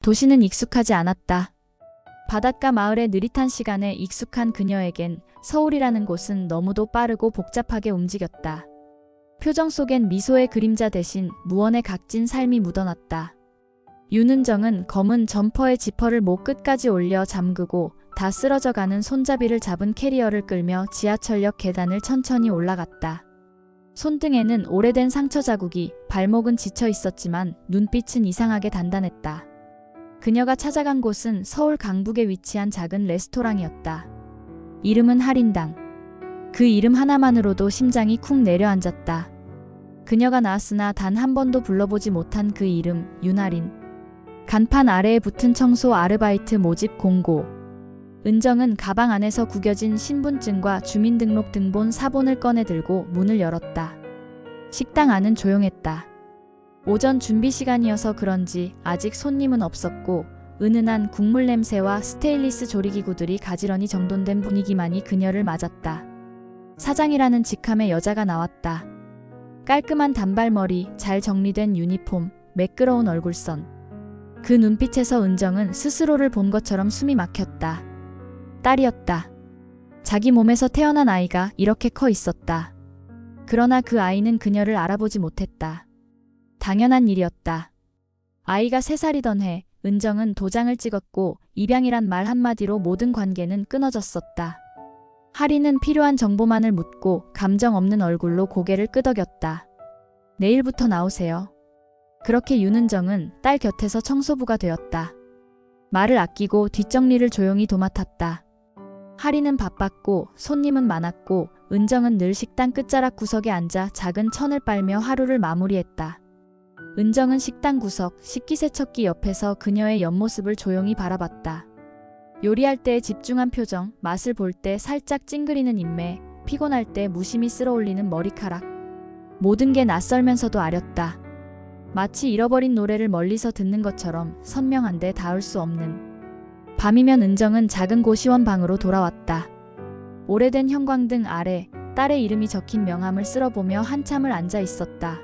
도시는 익숙하지 않았다. 바닷가 마을의 느릿한 시간에 익숙한 그녀에겐 서울이라는 곳은 너무도 빠르고 복잡하게 움직였다. 표정 속엔 미소의 그림자 대신 무언의 각진 삶이 묻어났다. 윤은정은 검은 점퍼에 지퍼를 목 끝까지 올려 잠그고 다 쓰러져가는 손잡이를 잡은 캐리어를 끌며 지하철역 계단을 천천히 올라갔다. 손등에는 오래된 상처 자국이, 발목은 지쳐 있었지만 눈빛은 이상하게 단단했다. 그녀가 찾아간 곳은 서울 강북에 위치한 작은 레스토랑이었다. 이름은 할인당. 그 이름 하나만으로도 심장이 쿵 내려앉았다. 그녀가 나왔으나 단 한 번도 불러보지 못한 그 이름, 윤할인. 간판 아래에 붙은 청소 아르바이트 모집 공고. 은정은 가방 안에서 구겨진 신분증과 주민등록 등본 사본을 꺼내 들고 문을 열었다. 식당 안은 조용했다. 오전 준비 시간이어서 그런지 아직 손님은 없었고 은은한 국물 냄새와 스테인리스 조리기구들이 가지런히 정돈된 분위기만이 그녀를 맞았다. 사장이라는 직함의 여자가 나왔다. 깔끔한 단발머리, 잘 정리된 유니폼, 매끄러운 얼굴선. 그 눈빛에서 은정은 스스로를 본 것처럼 숨이 막혔다. 딸이었다. 자기 몸에서 태어난 아이가 이렇게 커 있었다. 그러나 그 아이는 그녀를 알아보지 못했다. 당연한 일이었다. 아이가 3살이던 해 은정은 도장을 찍었고 입양이란 말 한마디로 모든 관계는 끊어졌었다. 할인은 필요한 정보만을 묻고 감정 없는 얼굴로 고개를 끄덕였다. 내일부터 나오세요. 그렇게 윤은정은 딸 곁에서 청소부가 되었다. 말을 아끼고 뒷정리를 조용히 도맡았다. 할인은 바빴고 손님은 많았고 은정은 늘 식당 끝자락 구석에 앉아 작은 천을 빨며 하루를 마무리했다. 은정은 식당 구석, 식기세척기 옆에서 그녀의 옆모습을 조용히 바라봤다. 요리할 때 집중한 표정, 맛을 볼 때 살짝 찡그리는 인매, 피곤할 때 무심히 쓸어올리는 머리카락. 모든 게 낯설면서도 아렸다. 마치 잃어버린 노래를 멀리서 듣는 것처럼 선명한데 닿을 수 없는. 밤이면 은정은 작은 고시원 방으로 돌아왔다. 오래된 형광등 아래 딸의 이름이 적힌 명함을 쓸어보며 한참을 앉아 있었다.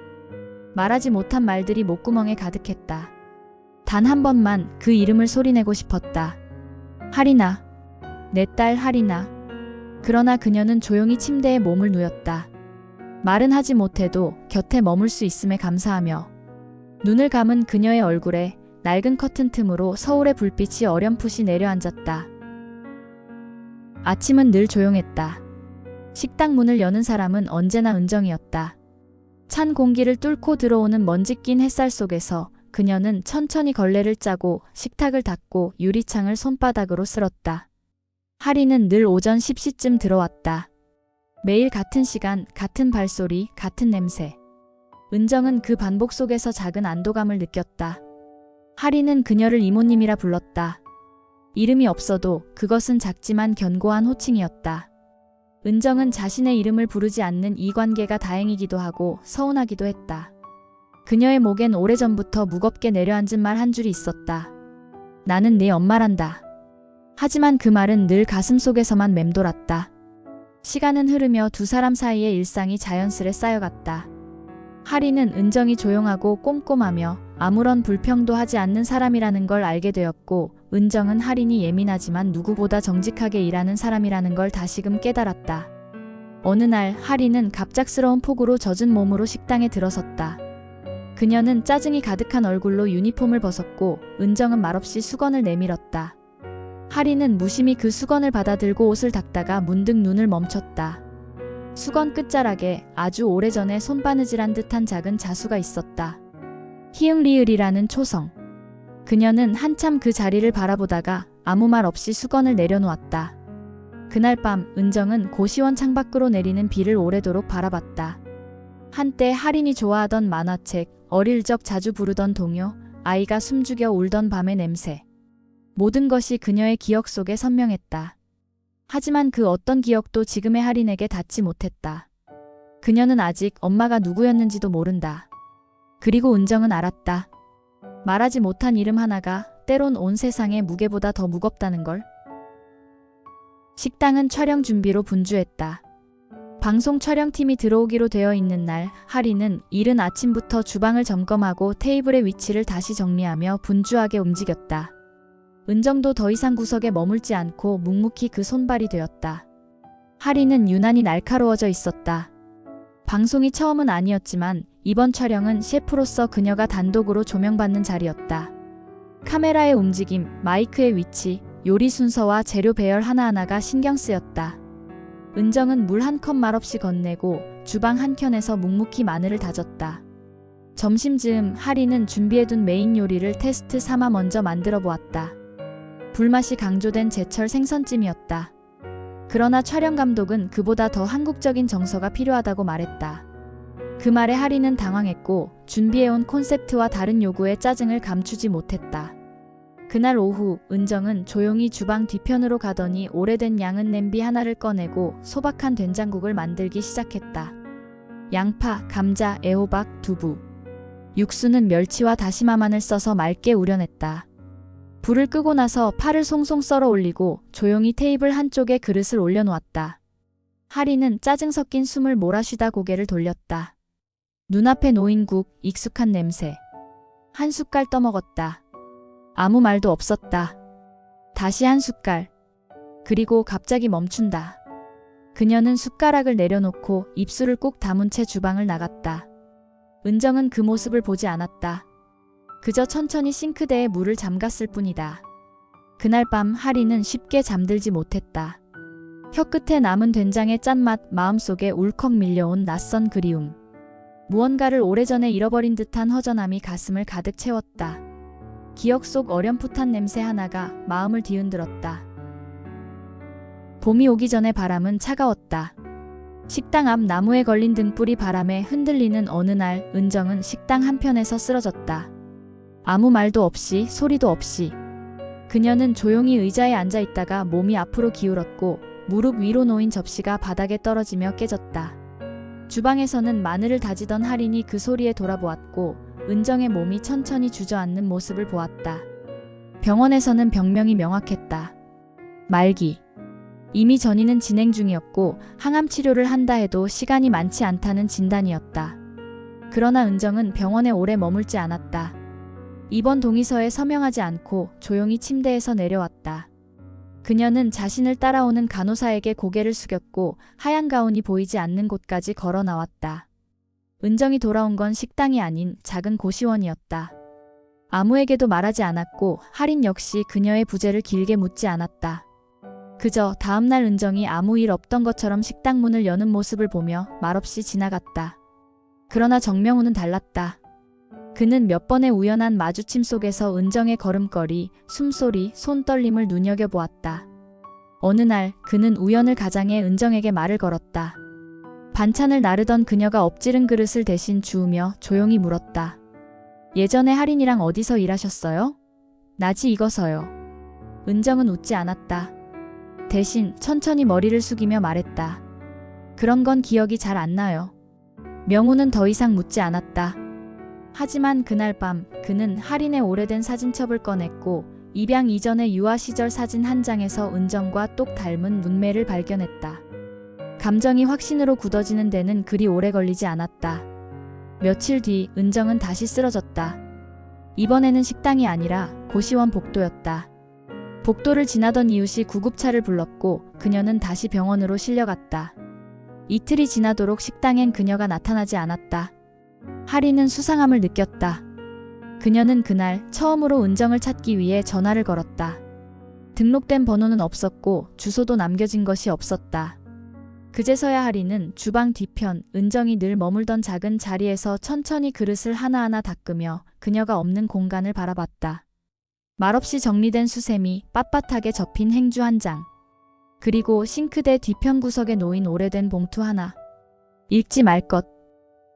말하지 못한 말들이 목구멍에 가득했다. 단 한 번만 그 이름을 소리내고 싶었다. 할인아. 내 딸 할인아. 그러나 그녀는 조용히 침대에 몸을 누였다. 말은 하지 못해도 곁에 머물 수 있음에 감사하며. 눈을 감은 그녀의 얼굴에 낡은 커튼 틈으로 서울의 불빛이 어렴풋이 내려앉았다. 아침은 늘 조용했다. 식당 문을 여는 사람은 언제나 은정이었다. 찬 공기를 뚫고 들어오는 먼지 낀 햇살 속에서 그녀는 천천히 걸레를 짜고 식탁을 닦고 유리창을 손바닥으로 쓸었다. 할인은 늘 오전 10시쯤 들어왔다. 매일 같은 시간, 같은 발소리, 같은 냄새. 은정은 그 반복 속에서 작은 안도감을 느꼈다. 할인은 그녀를 이모님이라 불렀다. 이름이 없어도 그것은 작지만 견고한 호칭이었다. 은정은 자신의 이름을 부르지 않는 이 관계가 다행이기도 하고 서운하기도 했다. 그녀의 목엔 오래전부터 무겁게 내려앉은 말 한 줄이 있었다. 나는 네 엄마란다. 하지만 그 말은 늘 가슴속에서만 맴돌았다. 시간은 흐르며 두 사람 사이의 일상이 자연스레 쌓여갔다. 할인은 은정이 조용하고 꼼꼼하며 아무런 불평도 하지 않는 사람이라는 걸 알게 되었고 은정은 할인이 예민하지만 누구보다 정직하게 일하는 사람이라는 걸 다시금 깨달았다. 어느 날 할인은 갑작스러운 폭우로 젖은 몸으로 식당에 들어섰다. 그녀는 짜증이 가득한 얼굴로 유니폼을 벗었고 은정은 말없이 수건을 내밀었다. 할인은 무심히 그 수건을 받아들고 옷을 닦다가 문득 눈을 멈췄다. 수건 끝자락에 아주 오래전에 손바느질한 듯한 작은 자수가 있었다. 히읗리을이라는 초성. 그녀는 한참 그 자리를 바라보다가 아무 말 없이 수건을 내려놓았다. 그날 밤 은정은 고시원 창밖으로 내리는 비를 오래도록 바라봤다. 한때 할인이 좋아하던 만화책, 어릴 적 자주 부르던 동요, 아이가 숨죽여 울던 밤의 냄새. 모든 것이 그녀의 기억 속에 선명했다. 하지만 그 어떤 기억도 지금의 할인에게 닿지 못했다. 그녀는 아직 엄마가 누구였는지도 모른다. 그리고 은정은 알았다. 말하지 못한 이름 하나가 때론 온 세상의 무게보다 더 무겁다는 걸. 식당은 촬영 준비로 분주했다. 방송 촬영팀이 들어오기로 되어 있는 날, 하리는 이른 아침부터 주방을 점검하고 테이블의 위치를 다시 정리하며 분주하게 움직였다. 은정도 더 이상 구석에 머물지 않고 묵묵히 그 손발이 되었다. 하리는 유난히 날카로워져 있었다. 방송이 처음은 아니었지만 이번 촬영은 셰프로서 그녀가 단독으로 조명받는 자리였다. 카메라의 움직임, 마이크의 위치, 요리 순서와 재료 배열 하나하나가 신경 쓰였다. 은정은 물 한 컵 말없이 건네고 주방 한켠에서 묵묵히 마늘을 다졌다. 점심즈음 하리는 준비해둔 메인 요리를 테스트 삼아 먼저 만들어 보았다. 불맛이 강조된 제철 생선찜이었다. 그러나 촬영 감독은 그보다 더 한국적인 정서가 필요하다고 말했다. 그 말에 하리는 당황했고 준비해온 콘셉트와 다른 요구에 짜증을 감추지 못했다. 그날 오후 은정은 조용히 주방 뒤편으로 가더니 오래된 양은 냄비 하나를 꺼내고 소박한 된장국을 만들기 시작했다. 양파, 감자, 애호박, 두부. 육수는 멸치와 다시마만을 써서 맑게 우려냈다. 불을 끄고 나서 파를 송송 썰어 올리고 조용히 테이블 한쪽에 그릇을 올려놓았다. 하리는 짜증 섞인 숨을 몰아쉬다 고개를 돌렸다. 눈앞에 놓인 국, 익숙한 냄새. 한 숟갈 떠먹었다. 아무 말도 없었다. 다시 한 숟갈. 그리고 갑자기 멈춘다. 그녀는 숟가락을 내려놓고 입술을 꾹 다문 채 주방을 나갔다. 은정은 그 모습을 보지 않았다. 그저 천천히 싱크대에 물을 잠갔을 뿐이다. 그날 밤 하리는 쉽게 잠들지 못했다. 혀끝에 남은 된장의 짠맛, 마음속에 울컥 밀려온 낯선 그리움. 무언가를 오래전에 잃어버린 듯한 허전함이 가슴을 가득 채웠다. 기억 속 어렴풋한 냄새 하나가 마음을 뒤흔들었다. 봄이 오기 전에 바람은 차가웠다. 식당 앞 나무에 걸린 등불이 바람에 흔들리는 어느 날 은정은 식당 한편에서 쓰러졌다. 아무 말도 없이, 소리도 없이. 그녀는 조용히 의자에 앉아 있다가 몸이 앞으로 기울었고 무릎 위로 놓인 접시가 바닥에 떨어지며 깨졌다. 주방에서는 마늘을 다지던 할인이 그 소리에 돌아보았고 은정의 몸이 천천히 주저앉는 모습을 보았다. 병원에서는 병명이 명확했다. 말기. 이미 전이는 진행 중이었고 항암 치료를 한다 해도 시간이 많지 않다는 진단이었다. 그러나 은정은 병원에 오래 머물지 않았다. 입원 동의서에 서명하지 않고 조용히 침대에서 내려왔다. 그녀는 자신을 따라오는 간호사에게 고개를 숙였고 하얀 가운이 보이지 않는 곳까지 걸어 나왔다. 은정이 돌아온 건 식당이 아닌 작은 고시원이었다. 아무에게도 말하지 않았고 할인 역시 그녀의 부재를 길게 묻지 않았다. 그저 다음날 은정이 아무 일 없던 것처럼 식당 문을 여는 모습을 보며 말없이 지나갔다. 그러나 정명훈은 달랐다. 그는 몇 번의 우연한 마주침 속에서 은정의 걸음걸이, 숨소리, 손떨림을 눈여겨보았다. 어느 날 그는 우연을 가장해 은정에게 말을 걸었다. 반찬을 나르던 그녀가 엎지른 그릇을 대신 주우며 조용히 물었다. 예전에 할인이랑 어디서 일하셨어요? 낮이 익어서요. 은정은 웃지 않았다. 대신 천천히 머리를 숙이며 말했다. 그런 건 기억이 잘 안 나요. 명훈은 더 이상 묻지 않았다. 하지만 그날 밤 그는 할인의 오래된 사진첩을 꺼냈고 입양 이전의 유아 시절 사진 한 장에서 은정과 똑 닮은 문매를 발견했다. 감정이 확신으로 굳어지는 데는 그리 오래 걸리지 않았다. 며칠 뒤 은정은 다시 쓰러졌다. 이번에는 식당이 아니라 고시원 복도였다. 복도를 지나던 이웃이 구급차를 불렀고 그녀는 다시 병원으로 실려갔다. 이틀이 지나도록 식당엔 그녀가 나타나지 않았다. 할인은 수상함을 느꼈다. 그녀는 그날 처음으로 은정을 찾기 위해 전화를 걸었다. 등록된 번호는 없었고 주소도 남겨진 것이 없었다. 그제서야 할인은 주방 뒤편 은정이 늘 머물던 작은 자리에서 천천히 그릇을 하나하나 닦으며 그녀가 없는 공간을 바라봤다. 말없이 정리된 수세미, 빳빳하게 접힌 행주 한 장. 그리고 싱크대 뒤편 구석에 놓인 오래된 봉투 하나. 읽지 말 것.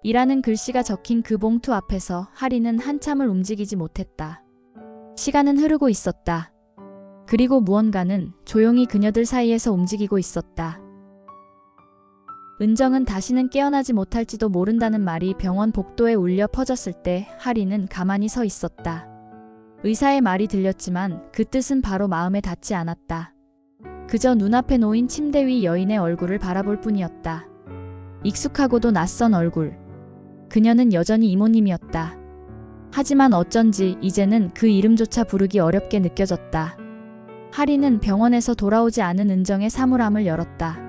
이라는 글씨가 적힌 그 봉투 앞에서 할인은 한참을 움직이지 못했다. 시간은 흐르고 있었다. 그리고 무언가는 조용히 그녀들 사이에서 움직이고 있었다. 은정은 다시는 깨어나지 못할지도 모른다는 말이 병원 복도에 울려 퍼졌을 때 할인은 가만히 서 있었다. 의사의 말이 들렸지만 그 뜻은 바로 마음에 닿지 않았다. 그저 눈앞에 놓인 침대 위 여인의 얼굴을 바라볼 뿐이었다. 익숙하고도 낯선 얼굴. 그녀는 여전히 이모님이었다. 하지만 어쩐지 이제는 그 이름조차 부르기 어렵게 느껴졌다. 하리는 병원에서 돌아오지 않은 은정의 사물함을 열었다.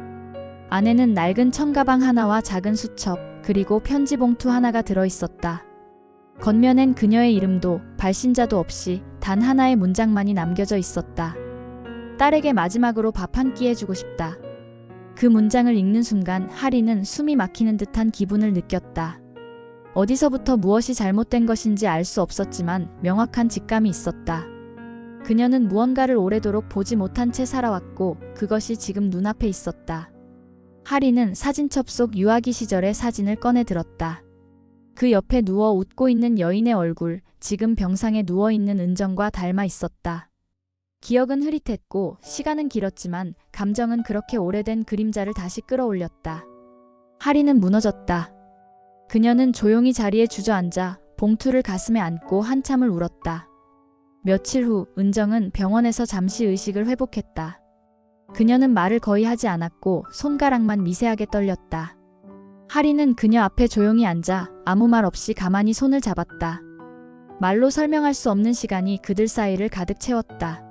안에는 낡은 청가방 하나와 작은 수첩, 그리고 편지 봉투 하나가 들어있었다. 겉면엔 그녀의 이름도 발신자도 없이 단 하나의 문장만이 남겨져 있었다. 딸에게 마지막으로 밥 한 끼 해주고 싶다. 그 문장을 읽는 순간 하리는 숨이 막히는 듯한 기분을 느꼈다. 어디서부터 무엇이 잘못된 것인지 알 수 없었지만 명확한 직감이 있었다. 그녀는 무언가를 오래도록 보지 못한 채 살아왔고 그것이 지금 눈앞에 있었다. 하리는 사진첩 속 유아기 시절의 사진을 꺼내 들었다. 그 옆에 누워 웃고 있는 여인의 얼굴, 지금 병상에 누워있는 은정과 닮아 있었다. 기억은 흐릿했고 시간은 길었지만 감정은 그렇게 오래된 그림자를 다시 끌어올렸다. 하리는 무너졌다. 그녀는 조용히 자리에 주저앉아 봉투를 가슴에 안고 한참을 울었다. 며칠 후 은정은 병원에서 잠시 의식을 회복했다. 그녀는 말을 거의 하지 않았고 손가락만 미세하게 떨렸다. 하리는 그녀 앞에 조용히 앉아 아무 말 없이 가만히 손을 잡았다. 말로 설명할 수 없는 시간이 그들 사이를 가득 채웠다.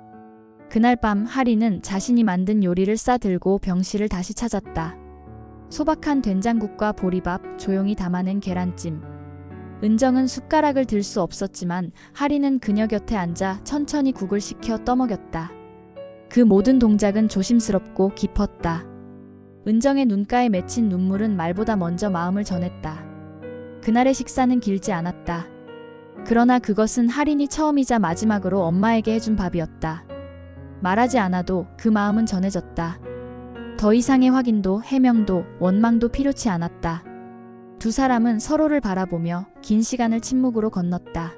그날 밤 하리는 자신이 만든 요리를 싸들고 병실을 다시 찾았다. 소박한 된장국과 보리밥, 조용히 담아낸 계란찜. 은정은 숟가락을 들 수 없었지만 하리는 그녀 곁에 앉아 천천히 국을 식혀 떠먹였다. 그 모든 동작은 조심스럽고 깊었다. 은정의 눈가에 맺힌 눈물은 말보다 먼저 마음을 전했다. 그날의 식사는 길지 않았다. 그러나 그것은 하린이 처음이자 마지막으로 엄마에게 해준 밥이었다. 말하지 않아도 그 마음은 전해졌다. 더 이상의 확인도 해명도 원망도 필요치 않았다. 두 사람은 서로를 바라보며 긴 시간을 침묵으로 건넜다.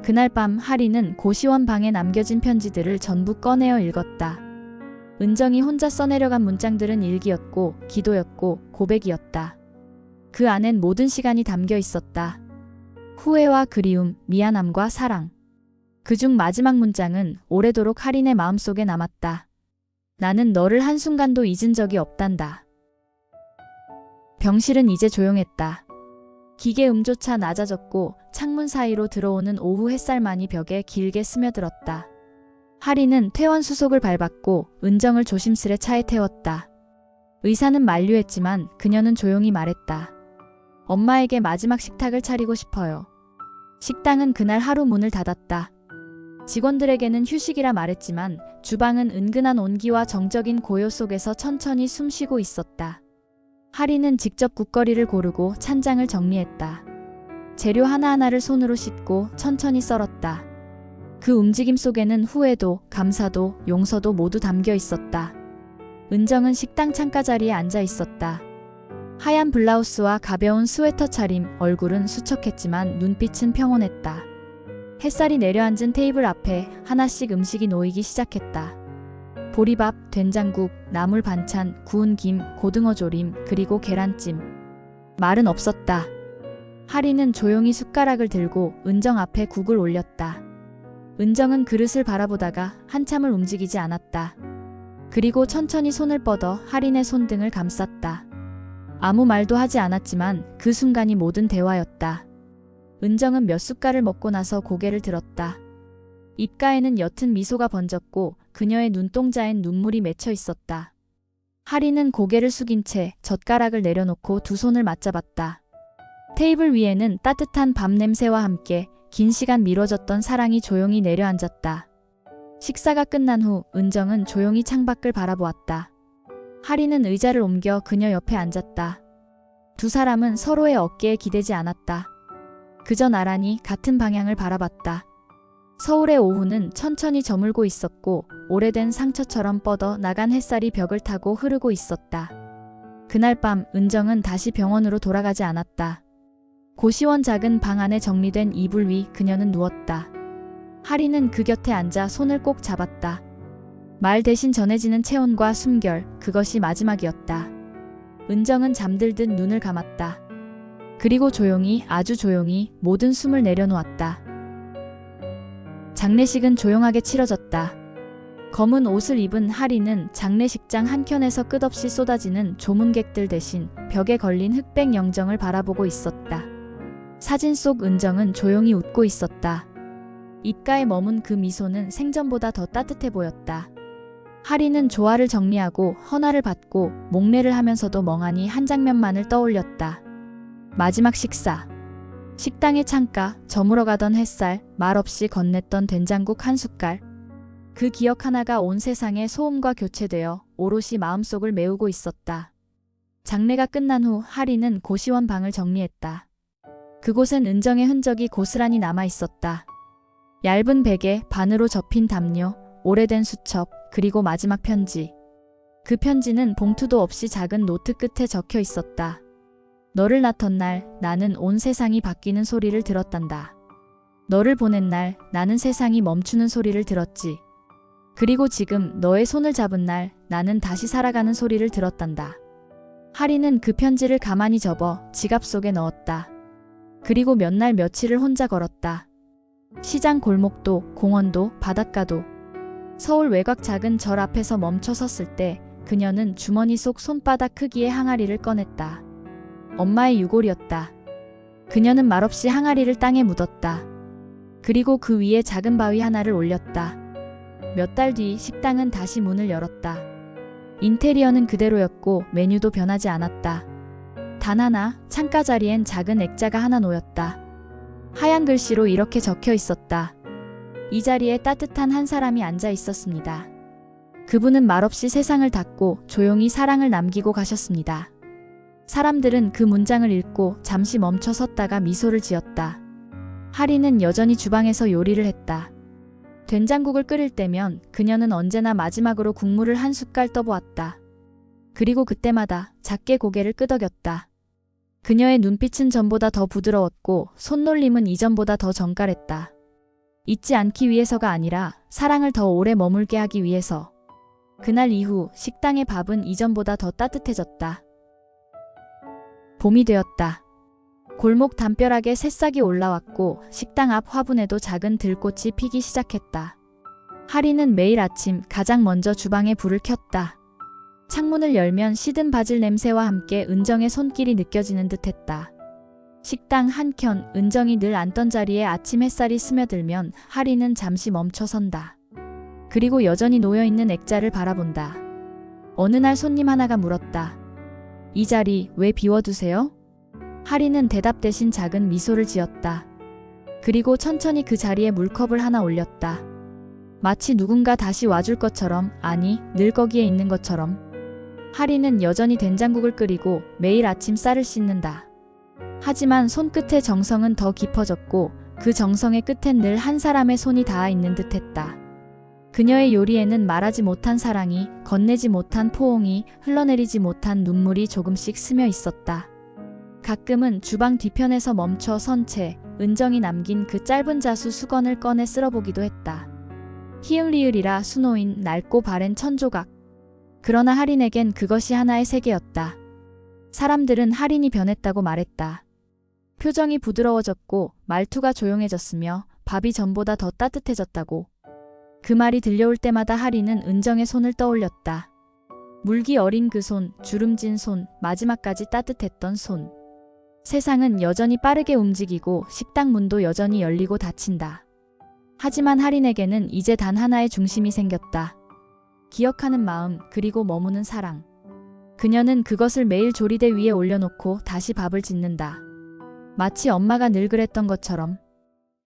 그날 밤 하리는 고시원 방에 남겨진 편지들을 전부 꺼내어 읽었다. 은정이 혼자 써내려간 문장들은 일기였고 기도였고 고백이었다. 그 안엔 모든 시간이 담겨 있었다. 후회와 그리움, 미안함과 사랑. 그중 마지막 문장은 오래도록 하린의 마음속에 남았다. 나는 너를 한순간도 잊은 적이 없단다. 병실은 이제 조용했다. 기계음조차 낮아졌고 창문 사이로 들어오는 오후 햇살만이 벽에 길게 스며들었다. 하리는 퇴원 수속을 밟았고 은정을 조심스레 차에 태웠다. 의사는 만류했지만 그녀는 조용히 말했다. 엄마에게 마지막 식탁을 차리고 싶어요. 식당은 그날 하루 문을 닫았다. 직원들에게는 휴식이라 말했지만 주방은 은근한 온기와 정적인 고요 속에서 천천히 숨쉬고 있었다. 하리는 직접 국거리를 고르고 찬장을 정리했다. 재료 하나하나를 손으로 씻고 천천히 썰었다. 그 움직임 속에는 후회도, 감사도, 용서도 모두 담겨 있었다. 은정은 식당 창가 자리에 앉아 있었다. 하얀 블라우스와 가벼운 스웨터 차림, 얼굴은 수척했지만 눈빛은 평온했다. 햇살이 내려앉은 테이블 앞에 하나씩 음식이 놓이기 시작했다. 보리밥, 된장국, 나물 반찬, 구운 김, 고등어 조림, 그리고 계란찜. 말은 없었다. 하리는 조용히 숟가락을 들고 은정 앞에 국을 올렸다. 은정은 그릇을 바라보다가 한참을 움직이지 않았다. 그리고 천천히 손을 뻗어 하린의 손등을 감쌌다. 아무 말도 하지 않았지만 그 순간이 모든 대화였다. 은정은 몇 숟갈을 먹고 나서 고개를 들었다. 입가에는 옅은 미소가 번졌고 그녀의 눈동자엔 눈물이 맺혀 있었다. 하리는 고개를 숙인 채 젓가락을 내려놓고 두 손을 맞잡았다. 테이블 위에는 따뜻한 밥 냄새와 함께 긴 시간 미뤄졌던 사랑이 조용히 내려앉았다. 식사가 끝난 후 은정은 조용히 창밖을 바라보았다. 하리는 의자를 옮겨 그녀 옆에 앉았다. 두 사람은 서로의 어깨에 기대지 않았다. 그저 나란히 같은 방향을 바라봤다. 서울의 오후는 천천히 저물고 있었고 오래된 상처처럼 뻗어 나간 햇살이 벽을 타고 흐르고 있었다. 그날 밤 은정은 다시 병원으로 돌아가지 않았다. 고시원 작은 방 안에 정리된 이불 위 그녀는 누웠다. 하리는 그 곁에 앉아 손을 꼭 잡았다. 말 대신 전해지는 체온과 숨결, 그것이 마지막이었다. 은정은 잠들듯 눈을 감았다. 그리고 조용히, 아주 조용히 모든 숨을 내려놓았다. 장례식은 조용하게 치러졌다. 검은 옷을 입은 하리는 장례식장 한켠에서 끝없이 쏟아지는 조문객들 대신 벽에 걸린 흑백 영정을 바라보고 있었다. 사진 속 은정은 조용히 웃고 있었다. 입가에 머문 그 미소는 생전보다 더 따뜻해 보였다. 하리는 조화를 정리하고 헌화를 받고 목례를 하면서도 멍하니 한 장면만을 떠올렸다. 마지막 식사. 식당의 창가, 저물어 가던 햇살, 말없이 건넸던 된장국 한 숟갈. 그 기억 하나가 온 세상의 소음과 교체되어 오롯이 마음속을 메우고 있었다. 장례가 끝난 후 하리는 고시원 방을 정리했다. 그곳엔 은정의 흔적이 고스란히 남아 있었다. 얇은 베개, 반으로 접힌 담요, 오래된 수첩, 그리고 마지막 편지. 그 편지는 봉투도 없이 작은 노트 끝에 적혀 있었다. 너를 낳던 날 나는 온 세상이 바뀌는 소리를 들었단다. 너를 보낸 날 나는 세상이 멈추는 소리를 들었지. 그리고 지금 너의 손을 잡은 날 나는 다시 살아가는 소리를 들었단다. 하리는 그 편지를 가만히 접어 지갑 속에 넣었다. 그리고 몇 날 며칠을 혼자 걸었다. 시장 골목도, 공원도, 바닷가도. 서울 외곽 작은 절 앞에서 멈춰 섰을 때 그녀는 주머니 속 손바닥 크기의 항아리를 꺼냈다. 엄마의 유골이었다. 그녀는 말없이 항아리를 땅에 묻었다. 그리고 그 위에 작은 바위 하나를 올렸다. 몇 달 뒤 식당은 다시 문을 열었다. 인테리어는 그대로였고 메뉴도 변하지 않았다. 단 하나, 창가 자리엔 작은 액자가 하나 놓였다. 하얀 글씨로 이렇게 적혀 있었다. 이 자리에 따뜻한 한 사람이 앉아 있었습니다. 그분은 말없이 세상을 닫고 조용히 사랑을 남기고 가셨습니다. 사람들은 그 문장을 읽고 잠시 멈춰 섰다가 미소를 지었다. 하리는 여전히 주방에서 요리를 했다. 된장국을 끓일 때면 그녀는 언제나 마지막으로 국물을 한 숟갈 떠보았다. 그리고 그때마다 작게 고개를 끄덕였다. 그녀의 눈빛은 전보다 더 부드러웠고 손놀림은 이전보다 더 정갈했다. 잊지 않기 위해서가 아니라 사랑을 더 오래 머물게 하기 위해서. 그날 이후 식당의 밥은 이전보다 더 따뜻해졌다. 봄이 되었다. 골목 담벼락에 새싹이 올라왔고 식당 앞 화분에도 작은 들꽃이 피기 시작했다. 하리는 매일 아침 가장 먼저 주방에 불을 켰다. 창문을 열면 시든 바질 냄새와 함께 은정의 손길이 느껴지는 듯했다. 식당 한켠 은정이 늘 앉던 자리에 아침 햇살이 스며들면 하리는 잠시 멈춰선다. 그리고 여전히 놓여있는 액자를 바라본다. 어느 날 손님 하나가 물었다. 이 자리 왜 비워두세요? 하리는 대답 대신 작은 미소를 지었다. 그리고 천천히 그 자리에 물컵을 하나 올렸다. 마치 누군가 다시 와줄 것처럼, 아니, 늘 거기에 있는 것처럼. 하리는 여전히 된장국을 끓이고 매일 아침 쌀을 씻는다. 하지만 손끝의 정성은 더 깊어졌고 그 정성의 끝엔 늘 한 사람의 손이 닿아 있는 듯했다. 그녀의 요리에는 말하지 못한 사랑이, 건네지 못한 포옹이, 흘러내리지 못한 눈물이 조금씩 스며 있었다. 가끔은 주방 뒤편에서 멈춰 선 채 은정이 남긴 그 짧은 자수 수건을 꺼내 쓸어보기도 했다. 희응리을이라 수놓인 낡고 바랜 천조각. 그러나 할인에겐 그것이 하나의 세계였다. 사람들은 할인이 변했다고 말했다. 표정이 부드러워졌고 말투가 조용해졌으며 밥이 전보다 더 따뜻해졌다고. 그 말이 들려올 때마다 할인은 은정의 손을 떠올렸다. 물기 어린 그 손, 주름진 손, 마지막까지 따뜻했던 손. 세상은 여전히 빠르게 움직이고 식당 문도 여전히 열리고 닫힌다. 하지만 할인에게는 이제 단 하나의 중심이 생겼다. 기억하는 마음, 그리고 머무는 사랑. 그녀는 그것을 매일 조리대 위에 올려놓고 다시 밥을 짓는다. 마치 엄마가 늘 그랬던 것처럼.